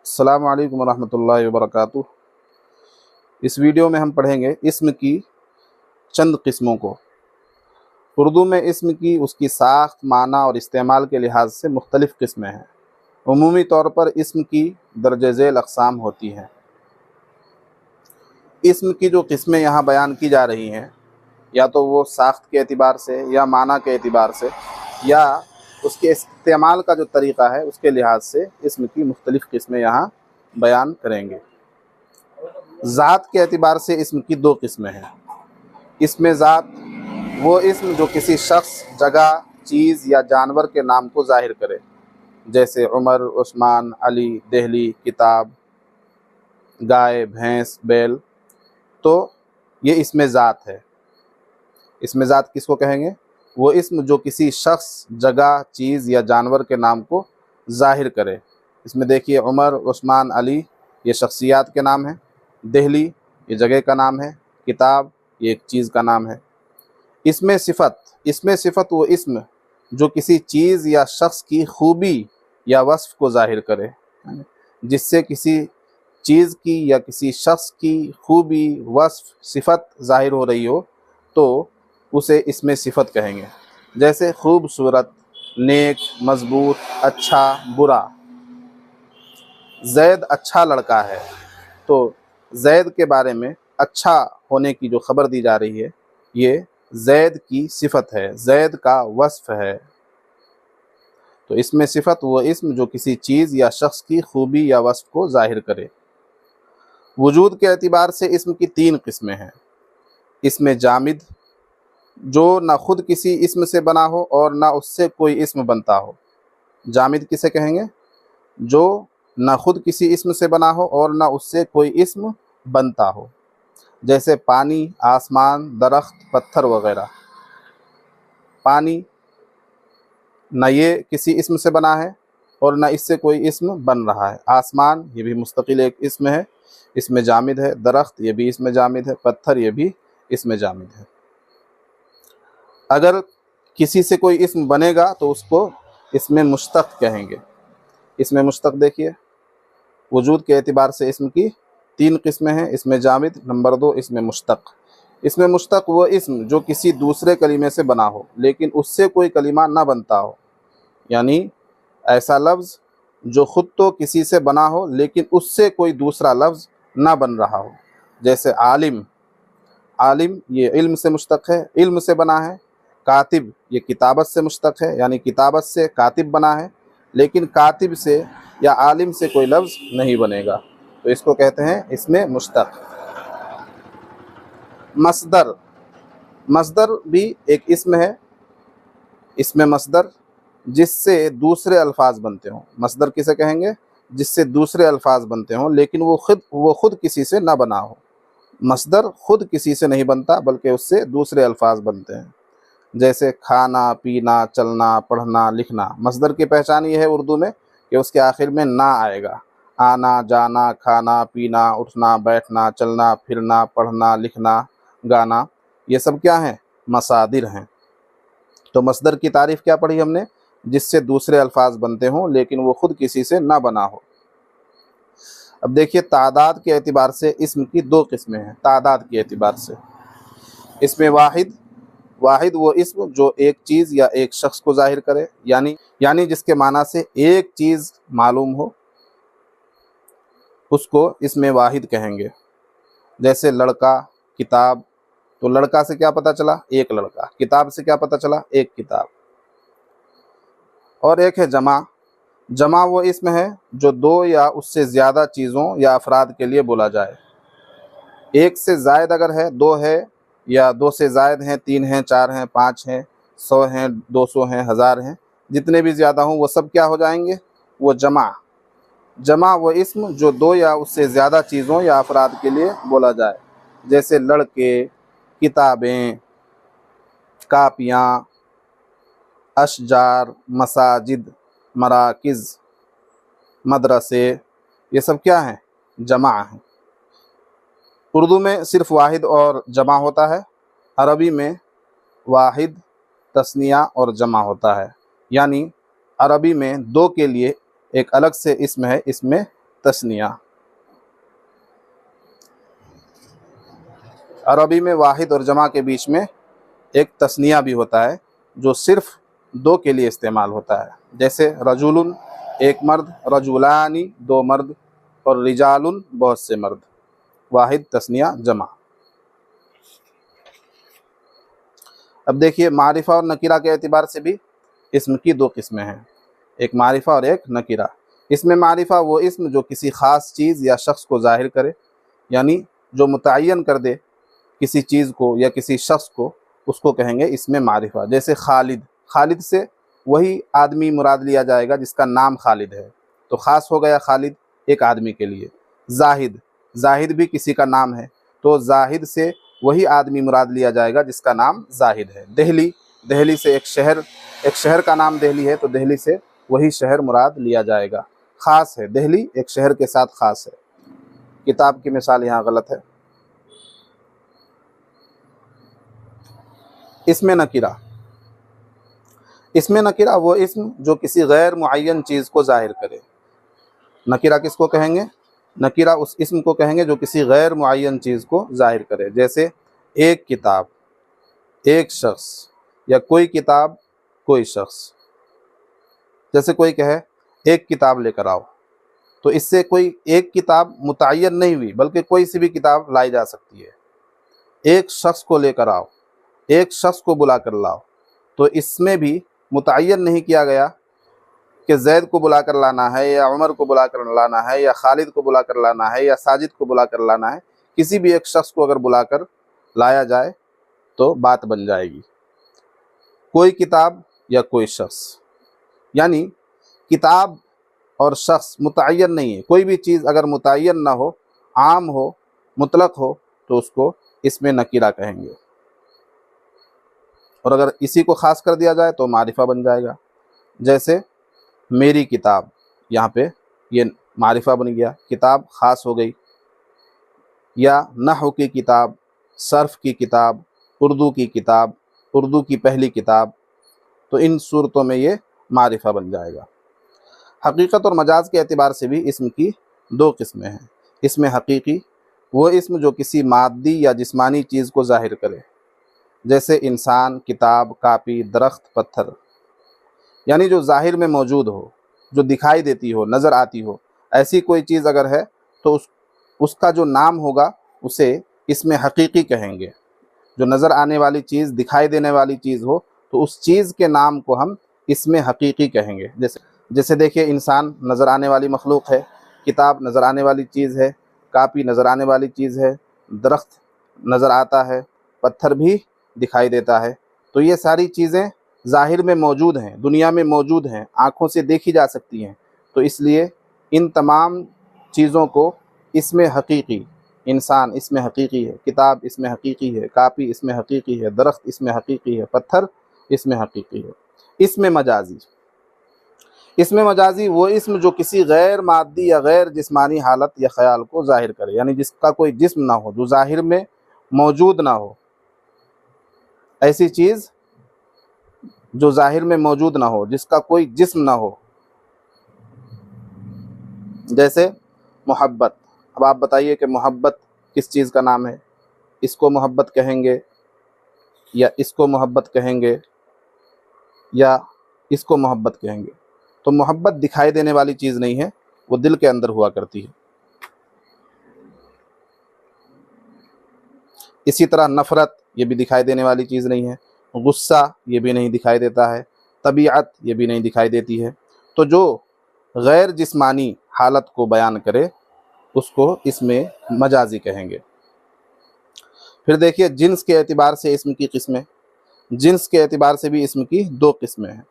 अस्सलामु अलैकुम वरहमतुल्लाहि वबरकातुह। इस वीडियो में हम पढ़ेंगे इस्म की चंद किस्मों को। उर्दू में इस्म की उसकी साख्त, माना और इस्तेमाल के लिहाज से मुख्तलिफ़ किस्में हैं। उमूमी तौर पर इस्म की दर्ज झेल अक़साम होती हैं। इस्म की जो किस्में यहाँ बयान की जा रही हैं, या तो वो साख्त के एतबार से या माना के एतबार से या उसके इस्तेमाल का जो तरीक़ा है उसके लिहाज से इस्म की मुख्तलिफ़ किस्में यहाँ बयान करेंगे। ज़ात के एतबार से इस्म की दो किस्में हैं। इसमें ज़ात वो इस्म जो किसी शख्स, जगह, चीज़ या जानवर के नाम को ज़ाहिर करे, जैसे उमर, उस्मान, अली, दहली, किताब, गाय, भैंस, बैल। तो ये इसमें ज़ात है। इसमें ज़ात किसको कहेंगे? वो इस्म जो किसी शख्स, जगह, चीज़ या जानवर के नाम को ज़ाहिर करे। इसमें देखिए, उमर, उस्मान, अली ये शख्सियात के नाम हैं, दहली ये जगह का नाम है, किताब ये एक चीज़ का नाम है। इसमें सिफ़त वो इस्म जो किसी चीज़ या शख्स की खूबी या वस्फ़ को ज़ाहिर करे, जिससे किसी चीज़ की या किसी शख्स की खूबी, वस्फ़, सिफ़त ज़ाहिर हो रही हो तो उसे इसमें सिफ़त कहेंगे। जैसे खूबसूरत, नेक, मज़बूत, अच्छा, बुरा। ज़ैद अच्छा लड़का है, तो ज़ैद के बारे में अच्छा होने की जो ख़बर दी जा रही है, ये ज़ैद की सिफ़त है, ज़ैद का वस्फ़ है। तो इसमें सिफ़त वो इस्म जो किसी चीज़ या शख्स की खूबी या वस्फ़ को ज़ाहिर करे। वजूद के एतबार से इस्म की तीन किस्में हैं। इसमें जामिद, जो ना खुद किसी इस्म से बना हो और ना उससे कोई इस्म बनता हो। जामिद किसे कहेंगे? जो ना खुद किसी इस्म से बना हो और ना उससे कोई इस्म बनता हो, जैसे पानी, आसमान, दरख्त, पत्थर वगैरह। पानी ना ये किसी इस्म से बना है और ना इससे कोई इस्म बन रहा है। आसमान ये भी मुस्तकिल एक इस्म है, इसमें जामिद है। दरख्त ये भी इसमें जामिद है। पत्थर ये भी इसमें जामिद है। अगर किसी से कोई इस्म बनेगा तो उसको इसमें मुश्तक़ कहेंगे। इसमें मुश्तक़ देखिए, वजूद के एतबार से इस्म की तीन किस्में हैं। इसमें जामिद, नंबर 2 इसमें मुश्तक़। इसमें मुश्तक़ वो इस्म जो किसी दूसरे कलीमे से बना हो लेकिन उससे कोई कलीमा ना बनता हो, यानी ऐसा लफ्ज़ जो ख़ुद तो किसी से बना हो लेकिन उससे कोई दूसरा लफ्ज़ ना बन रहा हो। जैसे आलिम, आलिम ये इल्म से मुश्तक़ है, इल्म से बना है। कातिब ये किताबत से मुश्तक़ है, यानी किताबत से कातिब बना है, लेकिन कातिब से या आलिम से कोई लफ्ज़ नहीं बनेगा, तो इसको कहते हैं इसमें मुश्तक़। मस्दर, मस्दर भी एक इस्म है। इसमें मस्दर जिससे दूसरे अल्फाज बनते हों। मस्दर किसे कहेंगे? जिससे दूसरे अल्फाज बनते हों लेकिन वो खुद किसी से ना बना हो। मस्दर खुद किसी से नहीं बनता बल्कि उससे दूसरे अल्फाज बनते हैं, जैसे खाना, पीना, चलना, पढ़ना, लिखना। मस्दर की पहचान ये है उर्दू में कि उसके आखिर में ना आएगा। आना, जाना, खाना, पीना, उठना, बैठना, चलना, फिरना, पढ़ना, लिखना, गाना, ये सब क्या हैं? मसादिर हैं। तो मस्दर की तारीफ़ क्या पढ़ी हमने? जिससे दूसरे अल्फाज बनते हों लेकिन वो ख़ुद किसी से ना बना हो। अब देखिए, तादाद के एतबार से इस्म की दो किस्में हैं। तादाद के एतबार से इसमें वाहिद, वाहिद वो इस्म जो एक चीज़ या एक शख्स को ज़ाहिर करे, यानी जिसके माना से एक चीज़ मालूम हो, उसको इसमें वाहिद कहेंगे। जैसे लड़का, किताब। तो लड़का से क्या पता चला? एक लड़का। किताब से क्या पता चला? एक किताब। और एक है जमा। जमा वो इस्म है जो दो या उससे ज़्यादा चीज़ों या अफराद के लिए बोला जाए। एक से ज़ायद अगर है, दो है, या दो से ज़ायद हैं, तीन हैं, चार हैं, पाँच हैं, 100 हैं, 200 हैं, 1000 हैं, जितने भी ज़्यादा हों वो सब क्या हो जाएंगे? वो जमा। जमा वो इस्म जो दो या उससे ज़्यादा चीज़ों या अफराद के लिए बोला जाए, जैसे लड़के, किताबें, कापियाँ, अशजार, मसाजिद, मराकिज़, मदरसे, ये सब क्या हैं? जमा हैं। उर्दू में सिर्फ़ वाहिद और जमा होता है। अरबी में वाहिद, तस्निया और जमा होता है, यानी अरबी में दो के लिए एक अलग से इस्म है, इसमें तस्निया। अरबी में वाहिद और जमा के बीच में एक तस्निया भी होता है जो सिर्फ दो के लिए इस्तेमाल होता है, जैसे रजुलुन एक मर्द, रजुलानी दो मर्द, और रिजालुन बहुत से मर्द। वाहिद तस्निया जमा। अब देखिए मारिफा और नकीरा के एतबार से भी इस्म की दो किस्में हैं, एक मारिफा और एक नकीरा। इसमें मारिफा वो इस्म जो किसी ख़ास चीज़ या शख्स को ज़ाहिर करे, यानी जो मुतय्यन कर दे किसी चीज़ को या किसी शख्स को, उसको कहेंगे इसमें मारिफा। जैसे खालिद, खालिद से वही आदमी मुराद लिया जाएगा जिसका नाम खालिद है, तो ख़ास हो गया खालिद एक आदमी के लिए। जाहिद, जाहिद भी किसी का नाम है, तो जाहिद से वही आदमी मुराद लिया जाएगा जिसका नाम जाहिद है। दिल्ली, दिल्ली से एक शहर का नाम दिल्ली है, तो दिल्ली से वही शहर मुराद लिया जाएगा। ख़ास है, दिल्ली एक शहर के साथ ख़ास है। किताब की मिसाल यहाँ गलत है। इसमें नकीरा, इसमें नकीरा वो इस्म जो किसी गैर मुअय्यन चीज़ को ज़ाहिर करे। नकीरा किसको कहेंगे? नकीरा उस इस्म को कहेंगे जो किसी गैर मुअय्यन चीज़ को ज़ाहिर करे। जैसे एक किताब, एक शख्स, या कोई किताब कोई शख्स। जैसे कोई कहे एक किताब लेकर आओ, तो इससे कोई एक किताब मुतय्यन नहीं हुई, बल्कि कोई सी भी किताब लाई जा सकती है। एक शख्स को लेकर आओ, एक शख्स को बुला कर लाओ, तो इसमें भी मुतय्यन नहीं किया गया कि जैद को बुला कर लाना है, या उमर को बुला कर लाना है, या खालिद को बुला कर लाना है, या साजिद को बुला कर लाना है। किसी भी एक शख्स को अगर बुला कर लाया जाए तो बात बन जाएगी। कोई किताब या कोई शख्स, यानी किताब और शख्स मुतय्यन नहीं है। कोई भी चीज़ अगर मुतय्यन ना हो, आम हो, मुतलक हो, तो उसको इसमें नकीरा कहेंगे। और अगर इसी को ख़ास कर दिया जाए तो मारिफा बन जाएगा। जैसे मेरी किताब, यहाँ पे ये मारिफा बन गया, किताब ख़ास हो गई। या नहव की किताब, सर्फ की किताब, उर्दू की किताब, उर्दू की पहली किताब, तो इन सूरतों में ये मारिफा बन जाएगा। हकीकत और मजाज के एतबार से भी इस्म की दो किस्में हैं। इसमें हकीकी वो इस्म जो किसी मादी या जिस्मानी चीज़ को ज़ाहिर करे, जैसे इंसान, किताब, कापी, दरख्त, पत्थर, यानी जो ज़ाहिर में मौजूद हो, जो दिखाई देती हो, नज़र आती हो। ऐसी कोई चीज़ अगर है तो उसका जो नाम होगा उसे इसमें हकीकी कहेंगे। जो नज़र आने वाली चीज़, दिखाई देने वाली चीज़ हो, तो उस चीज़ के नाम को हम इसमें हकीकी कहेंगे। जैसे देखिए इंसान नज़र आने वाली मखलूक है, किताब नज़र आने वाली चीज़ है, कापी नज़र आने वाली चीज़ है, दरख्त नज़र आता है, पत्थर भी दिखाई देता है। तो ये सारी चीज़ें ज़ाहिर में मौजूद हैं, दुनिया में मौजूद हैं, आँखों से देखी जा सकती हैं। तो इसलिए इन तमाम चीज़ों को इसमें हकीकी, इंसान इसमें हकीकी है, किताब इसमें हकीकी है, कापी इसमें हकीकी है, दरख्त इसमें हकीकी है, पत्थर इसमें हकीकी है। इसमें मजाजी, इसमें मजाजी वो इस्म जो किसी गैर मादी या गैर जिस्मानी हालत या ख़याल को ज़ाहिर करे, यानी जिसका कोई जिस्म ना हो, जो ज़ाहिर में मौजूद ना हो। ऐसी चीज़ जो ज़ाहिर में मौजूद ना हो, जिसका कोई जिस्म ना हो। जैसे मोहब्बत। अब आप बताइए कि मोहब्बत किस चीज़ का नाम है? इसको मोहब्बत कहेंगे, या इसको मोहब्बत कहेंगे, या इसको मोहब्बत कहेंगे? तो मोहब्बत दिखाई देने वाली चीज़ नहीं है, वो दिल के अंदर हुआ करती है। इसी तरह नफ़रत, ये भी दिखाई देने वाली चीज़ नहीं है। गुस्सा, ये भी नहीं दिखाई देता है। तबीयत, ये भी नहीं दिखाई देती है। तो जो गैर जिस्मानी हालत को बयान करे उसको इसमें मजाजी कहेंगे। फिर देखिए जिन्स के एतबार से इस्म की किस्में। जिन्स के एतबार से भी इस्म की दो किस्में हैं।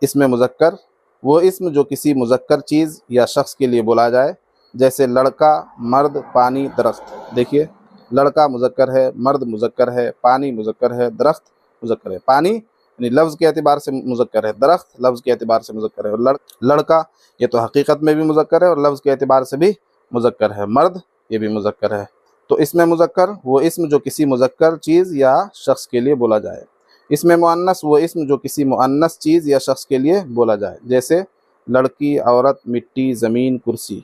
इसमें मुज़क्कर वो इस्म जो किसी मुज़क्कर चीज़ या शख्स के लिए बोला जाए, जैसे लड़का, मर्द, पानी, दरख्त। देखिए लड़का मुज़क्कर है, मर्द मुज़क्कर है, पानी मुज़क्कर है, दरख्त मुज़क्कर है। पानी यानी लफ्ज़ के एतबार से मुज़क्कर है, दरख्त लफ्ज़ के एतबार से मुज़क्कर है। और लड़का ये तो हकीकत में भी मुज़क्कर है और लफ्ज़ के एतबार से भी मुज़क्कर है। मर्द ये भी मुज़क्कर है। तो इसमें मुज़क्कर वो इस्म जो किसी मुज़क्कर चीज़ या शख्स के लिए बोला जाए। इसमें मुअन्नस वो इस्म जो किसी मुअन्नस चीज़ या शख्स के लिए बोला जाए, जैसे लड़की, औरत, मिट्टी, ज़मीन, कुर्सी।